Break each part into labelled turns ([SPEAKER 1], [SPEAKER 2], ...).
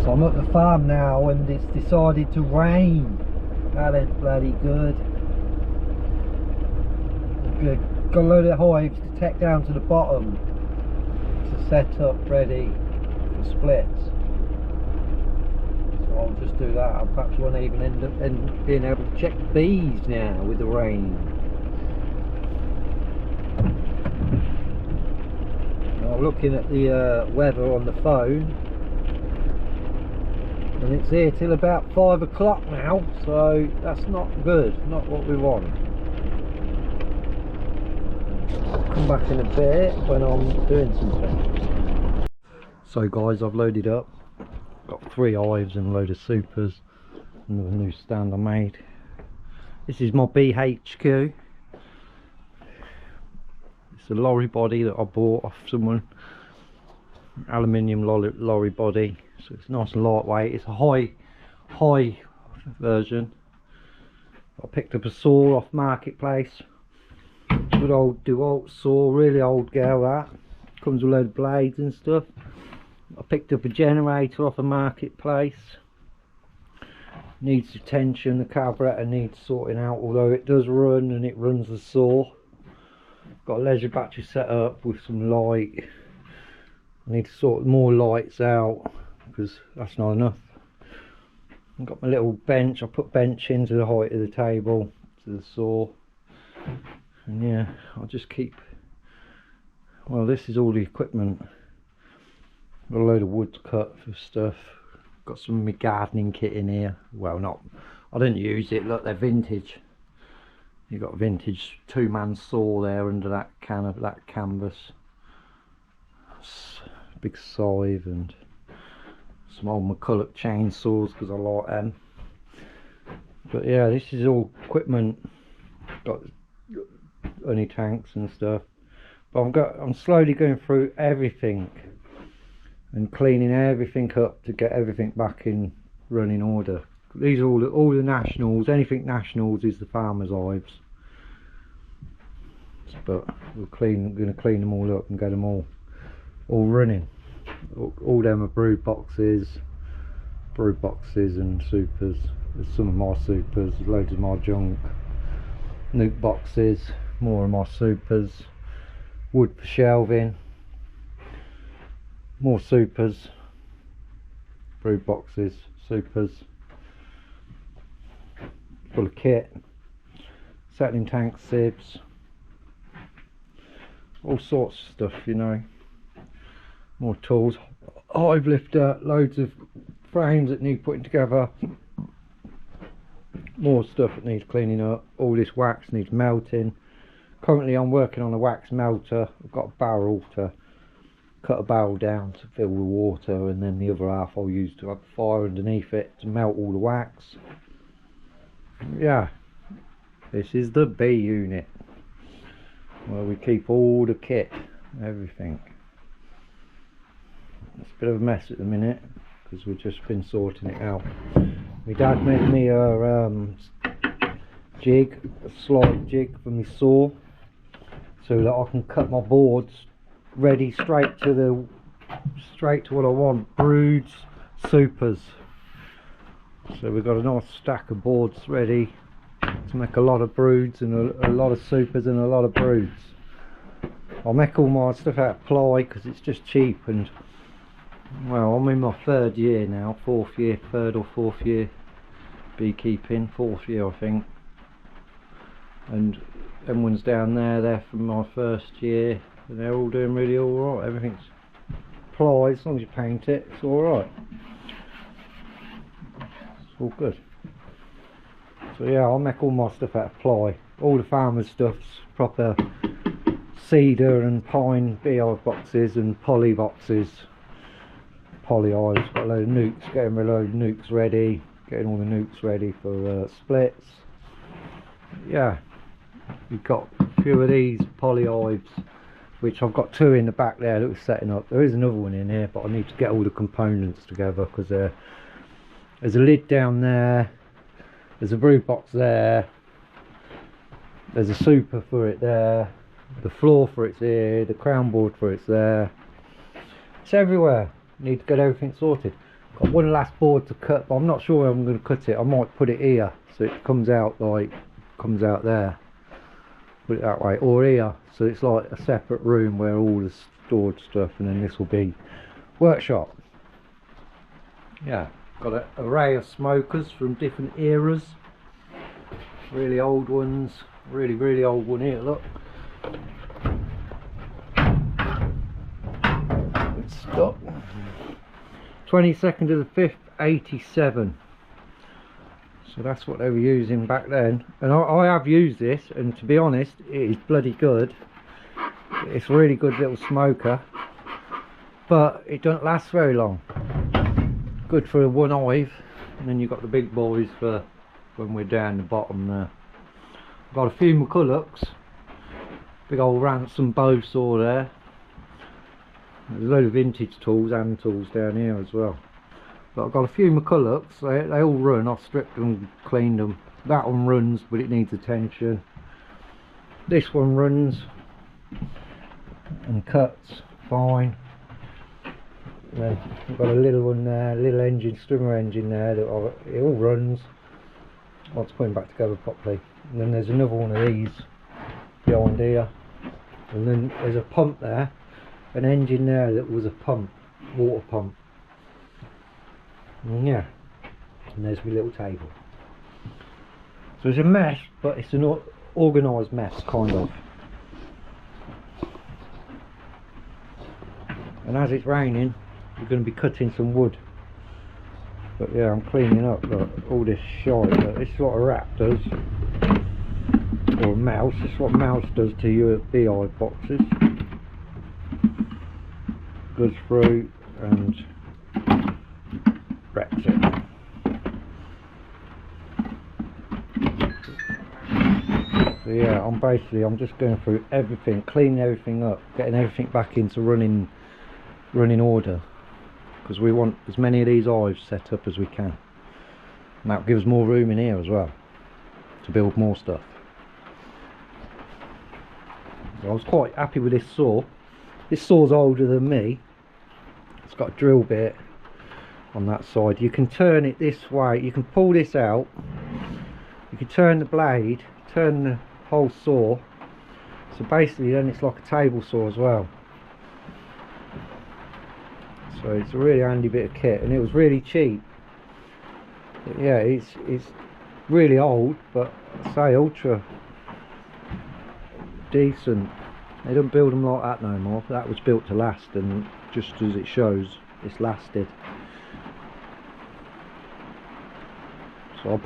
[SPEAKER 1] So I'm at the farm now and it's decided to rain. That ain't bloody good. Got a load of hives to take down to the bottom to set up ready for splits. So I'll just do that. I perhaps won't even end up being able to check bees now with the rain. Now looking at the weather on the phone, and it's here till about 5 o'clock now, so that's not good, not what we want. I'll come back in a bit when I'm doing something. So guys, I've loaded up, got 3 hives and a load of supers, another new stand I made. This is my BHQ. It's a lorry body that I bought off someone, aluminium lorry body, so it's nice and lightweight. It's a high version. I picked up a saw off Marketplace, good old DeWalt saw, really old girl that, comes with a load of blades and stuff. I picked up a generator off a Marketplace, needs attention, the carburetor needs sorting out, although it does run and it runs the saw. Got a leisure battery set up with some light. I need to sort more lights out because that's not enough. I've got my little bench. I put bench into the height of the table to the saw, and yeah, I'll just keep, well, this is all the equipment. Got a load of wood cut for stuff. Got some of my gardening kit in here. Well, not, I didn't use it, look, they're vintage. You've got a vintage 2-man saw there under that canvas. Big scythe and some old McCulloch chainsaws because I like them. But yeah, this is all equipment. Got honey tanks and stuff. But I'm slowly going through everything and cleaning everything up to get everything back in running order. These are all the nationals. Anything nationals is the farmers' hives. But we're going to clean them all up and get them all running. All them are brood boxes and supers. There's some of my supers, loads of my junk. Nuke boxes, more of my supers. Wood for shelving. More supers. Brood boxes, supers. Full of kit. Settling tanks, sieves. All sorts of stuff, you know. More tools, hive lifter, loads of frames that need putting together, more stuff that needs cleaning up. All this wax needs melting. Currently I'm working on a wax melter. I've got a barrel to cut a barrel down to fill with water, and then the other half I'll use to have a fire underneath it to melt all the wax. Yeah, this is the bee unit where we keep all the kit, everything. It's a bit of a mess at the minute because we've just been sorting it out. My dad made me a jig, a slide jig for my saw, so that I can cut my boards ready straight to what I want. Broods, supers. So we've got a nice stack of boards ready to make a lot of broods and a lot of supers and a lot of broods. I'll make all my stuff out of ply because it's just cheap, and well, I'm in my 3rd year now, 4th year, 3rd or 4th year beekeeping, 4th year I think. And everyone's down there, they're from my 1st year, and they're all doing really alright. Everything's ply, as long as you paint it, it's alright. It's all good. So yeah, I'll make all my stuff out of ply. All the farmers' stuff's proper cedar and pine beehive boxes and poly boxes. Poly hives, got a load of nukes, getting a load of nukes ready, getting all the nukes ready for splits. Yeah, we've got a few of these poly hives, which I've got 2 in the back there that we're setting up. There is another one in here, but I need to get all the components together because there's a lid down there, there's a brood box there, there's a super for it there, the floor for it's here, the crown board for it's there. It's everywhere. Need to get everything sorted. Got one last board to cut, but I'm not sure I'm going to cut it. I might put it here so it comes out like there. Put it that way, or here, so it's like a separate room where all the stored stuff, and then this will be workshop. Yeah, got an array of smokers from different eras. Really old ones, really old one here, look. It's stuck. 22nd of the 5th, 87. So that's what they were using back then. And I have used this, and to be honest, it is bloody good. It's a really good little smoker, but it doesn't last very long. Good for a one hive, and then you've got the big boys for when we're down the bottom there. I've got a few McCullochs, big old Ransom bow saw there. There's a load of vintage tools and tools down here as well. But I've got a few McCullochs, they all run. I've stripped them, cleaned them. That one runs, but it needs attention. This one runs and cuts fine. Then I've got a little one there, little engine, strimmer engine there, it all runs. I'll have to put them back together properly. And then there's another one of these behind here. And then there's a pump there, an engine there that was a pump, water pump. And yeah, and there's my little table. So it's a mess, but it's an organised mess, kind of. And as it's raining, we're going to be cutting some wood. But yeah, I'm cleaning up all this shite. This is what a rat does, or a mouse. This is what a mouse does to your beehive boxes. Goes through and wrecks it. So yeah, I'm just going through everything, cleaning everything up, getting everything back into running order, because we want as many of these hives set up as we can, and that gives more room in here as well to build more stuff. So I was quite happy with this saw. This saw's older than me. It's got a drill bit on that side. You can turn it this way, you can pull this out, you can turn the blade, turn the whole saw, so basically then it's like a table saw as well. So it's a really handy bit of kit, and it was really cheap. But yeah, it's really old, but I say ultra decent. They don't build them like that no more. That was built to last, and just as it shows, it's lasted. So I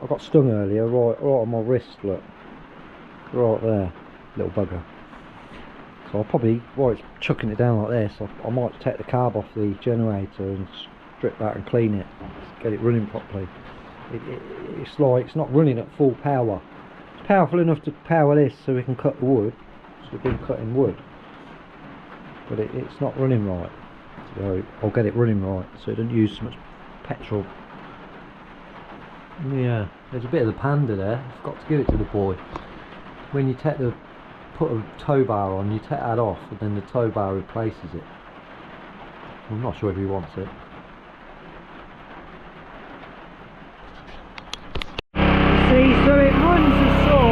[SPEAKER 1] got stung earlier right on my wrist, look, right there, little bugger. So I'll probably, while it's chucking it down like this, I might take the carb off the generator and strip that and clean it, get it running properly. It's like, it's not running at full power. It's powerful enough to power this so we can cut the wood, so we've been cutting wood, but it's not running right. So I'll get it running right so it doesn't use so much petrol. Yeah, there's a bit of the Panda there. I've got to give it to the boy. When you put a tow bar on, you take that off, and then the tow bar replaces it. I'm not sure if he wants it. See, so it runs the saw.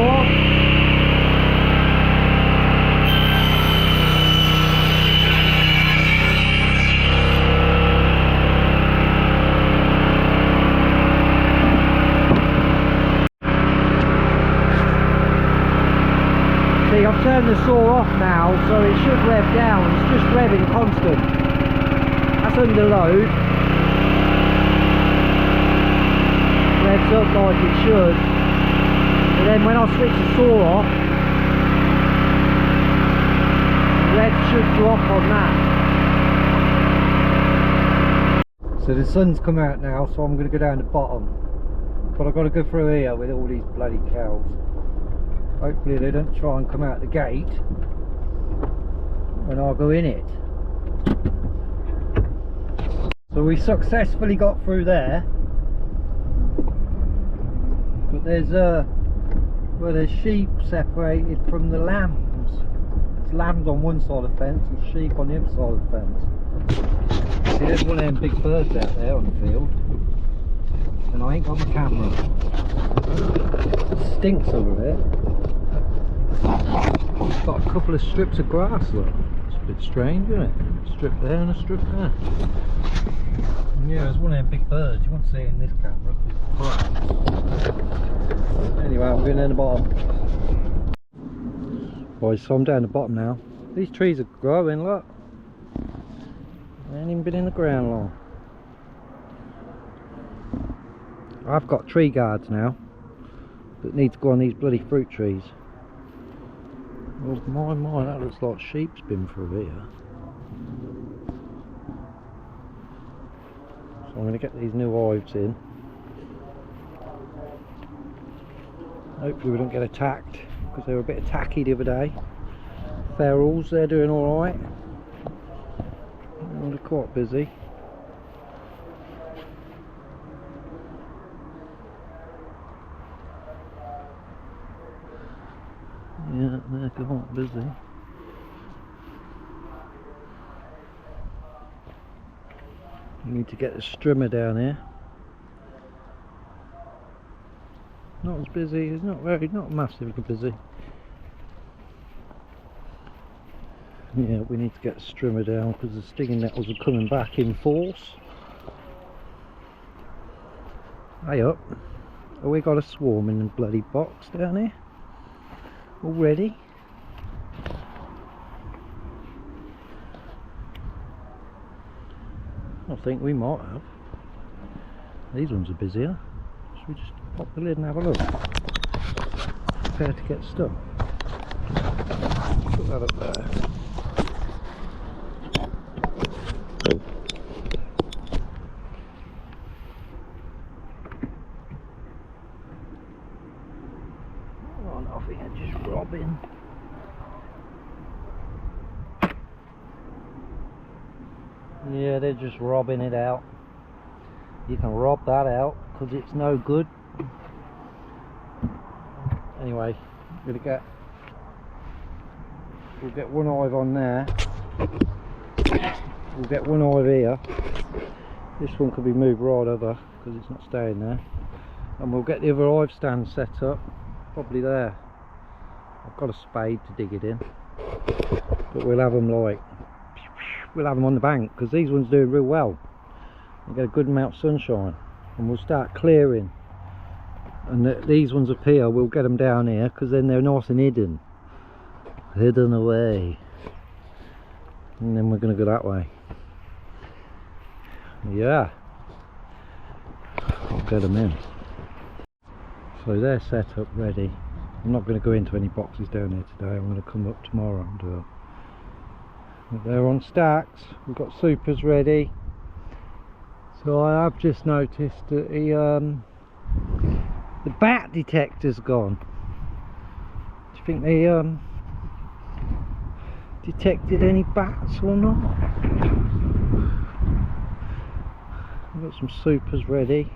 [SPEAKER 1] See, I've turned the saw off now, so it should rev down. It's just revving constant. That's under load. Revs up like it should. And then when I switch the saw off, rev should drop on that. So the sun's come out now, so I'm going to go down the bottom. But I've got to go through here with all these bloody cows. Hopefully they don't try and come out the gate and I'll go in it. So we successfully got through there, but there's sheep separated from the lambs. There's lambs on one side of the fence and sheep on the other side of the fence. See, there's one of them big birds out there on the field, and I ain't got my camera. It stinks over there. It's got a couple of strips of grass, look. It's a bit strange, isn't it? A strip there and a strip there. Yeah, there's one of them big birds. You won't see it in this camera. Anyway, I'm going down the bottom. Boys, so I'm down the bottom now. These trees are growing, look. They ain't even been in the ground long. I've got tree guards now that need to go on these bloody fruit trees. Oh my, that looks like sheep's been through here. So I'm going to get these new hives in. Hopefully we don't get attacked, because they were a bit attacky the other day. Ferals, they're doing alright. They're quite busy. Yeah, they're quite busy. We need to get the strimmer down here. Not as busy, it's not massively busy. Yeah, we need to get the strimmer down because the stinging nettles are coming back in force. Hey up. Oh, we got a swarm in the bloody box down here already. I think we might have. These ones are busier. Should we just pop the lid and have a look? Prepare to get stuck. Put that up there. Oh, nothing, I'm just robbing. Yeah, they're just robbing it out. You can rob that out because it's no good. Anyway, we'll get one hive on there. We'll get one hive here. This one could be moved right over because it's not staying there. And we'll get the other hive stand set up, probably there. I've got a spade to dig it in, but we'll have them on the bank because these ones doing real well. They get a good amount of sunshine, and we'll start clearing. And these ones up here, we'll get them down here because then they're nice and hidden away. And then we're going to go that way. Yeah, I'll get them in. So they're set up ready. I'm not going to go into any boxes down here today. I'm going to come up tomorrow and do them. They're on stacks. We've got supers ready. So I have just noticed that the bat detector's gone. Do you think they detected any bats or not? I've got some supers ready.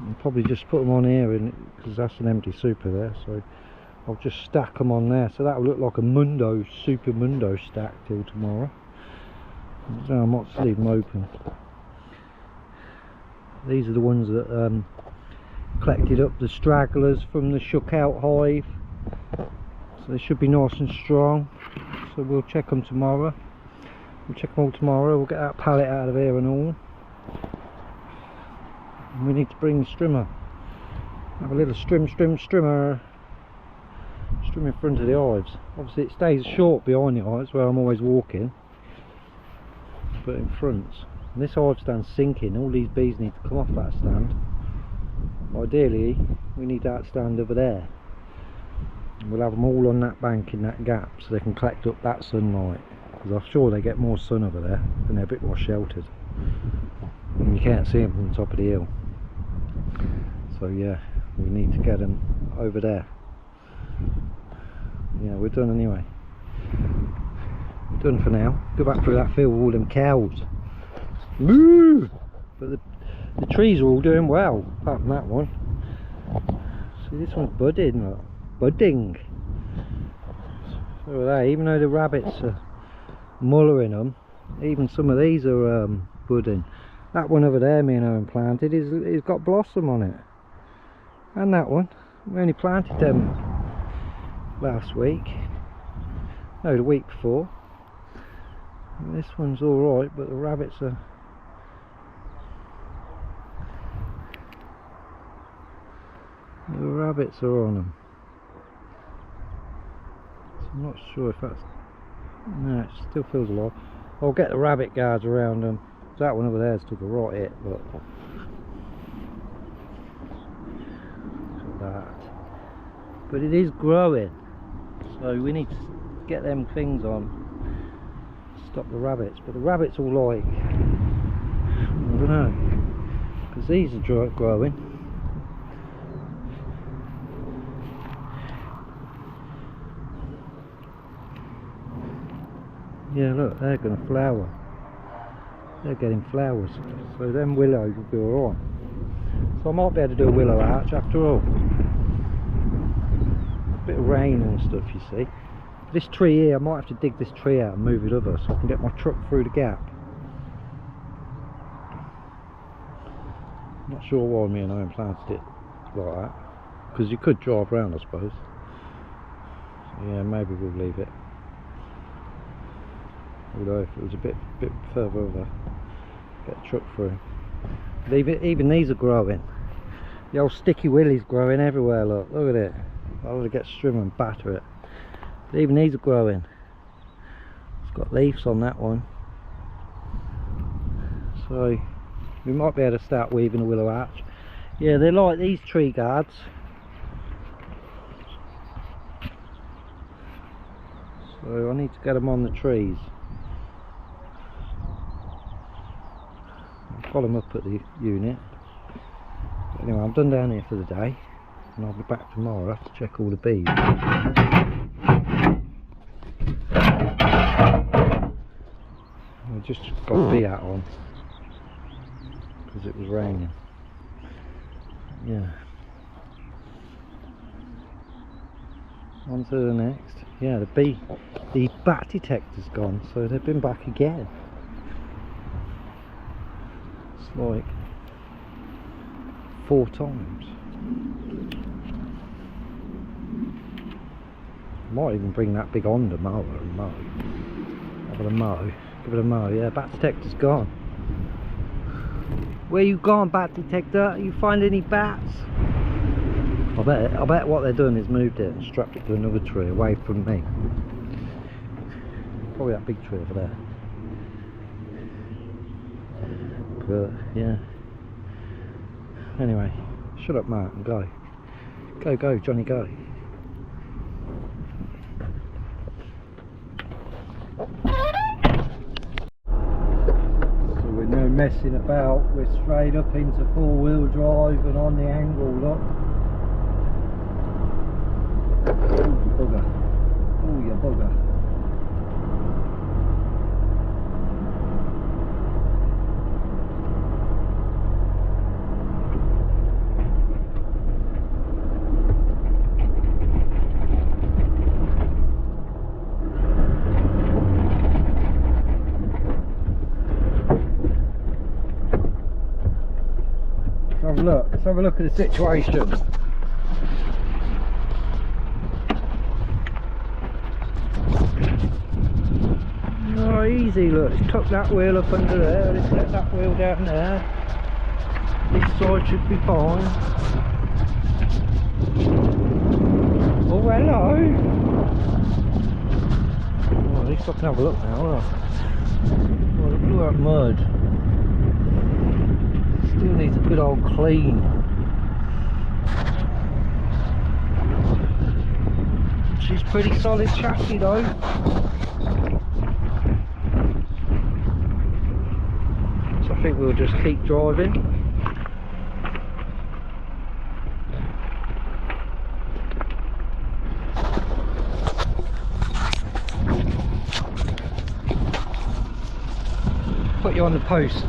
[SPEAKER 1] I'll probably just put them on here because that's an empty super there, so I'll just stack them on there. So that'll look like a Super Mundo stack till tomorrow. So I might just leave them open. These are the ones that collected up the stragglers from the shook out hive. So they should be nice and strong. So we'll check them tomorrow. We'll check them all tomorrow. We'll get that pallet out of here and all. And we need to bring the strimmer. Have a little strimmer in front of the hives. Obviously it stays short behind the hives where I'm always walking, but in front. And this hive stand's sinking. All these bees need to come off that stand. Ideally we need that stand over there. And we'll have them all on that bank in that gap so they can collect up that sunlight, because I'm sure they get more sun over there and they're a bit more sheltered and you can't see them from the top of the hill. So yeah, we need to get them over there. Yeah, we're done anyway. We're done for now. Go back through that field with all them cows. Moo! But the trees are all doing well, apart from that one. See, this one's budding, look. Budding. So are they, even though the rabbits are mullering them, Even some of these are budding. That one over there me and Owen planted is got blossom on it. And that one. We only planted them last week. No, the week before. And this one's alright, but the rabbits are... The rabbits are on them. So I'm not sure if that's... No, it still feels alive. I'll get the rabbit guards around them. That one over there's took a right hit, but... Look at that. But it is growing. So we need to get them things on. Stop the rabbits. But the rabbits all like... I don't know. Because these are growing. Yeah, look, they're going to flower. They're getting flowers, so them willows will be alright. So I might be able to do a willow arch after all. A bit of rain and stuff, you see. This tree here, I might have to dig this tree out and move it over so I can get my truck through the gap. I'm not sure why me and Owen planted it like that. Because you could drive around, I suppose. So yeah, maybe we'll leave it. Although if it was a bit further over, get the truck through. But even these are growing. The old sticky willy's growing everywhere, look at it. I'll have to get string and batter it. But even these are growing. It's got leaves on that one. So we might be able to start weaving a willow arch. Yeah, they're like these tree guards. So I need to get them on the trees. I've got them up at the unit. But anyway, I'm done down here for the day. And I'll be back tomorrow to check all the bees. I just got bee hat on because it was raining. Yeah. On to the next. Yeah, the bat detector's gone, so they've been back again. It's like 4 times. Might even bring that big Honda mower and mow. Have a mow. Give it a mow. Yeah, bat detector's gone. Where you gone, bat detector? You find any bats? I bet what they're doing is moved it and strapped it to another tree away from me. Probably that big tree over there. But yeah. Anyway, shut up, Mark, and go. Go, Johnny, go. So we're no messing about. We're straight up into 4-wheel drive and on the angle, look. Oh, you bugger. Oh, you bugger. Let's have a look at the situation. Oh, easy, look, let's tuck that wheel up under there, let's let that wheel down there. This side should be fine. Oh, hello! Oh, at least I can have a look now, look. Oh, look at that mud. Still needs a good old clean. She's pretty solid chassis though. So I think we'll just keep driving. Put you on the post.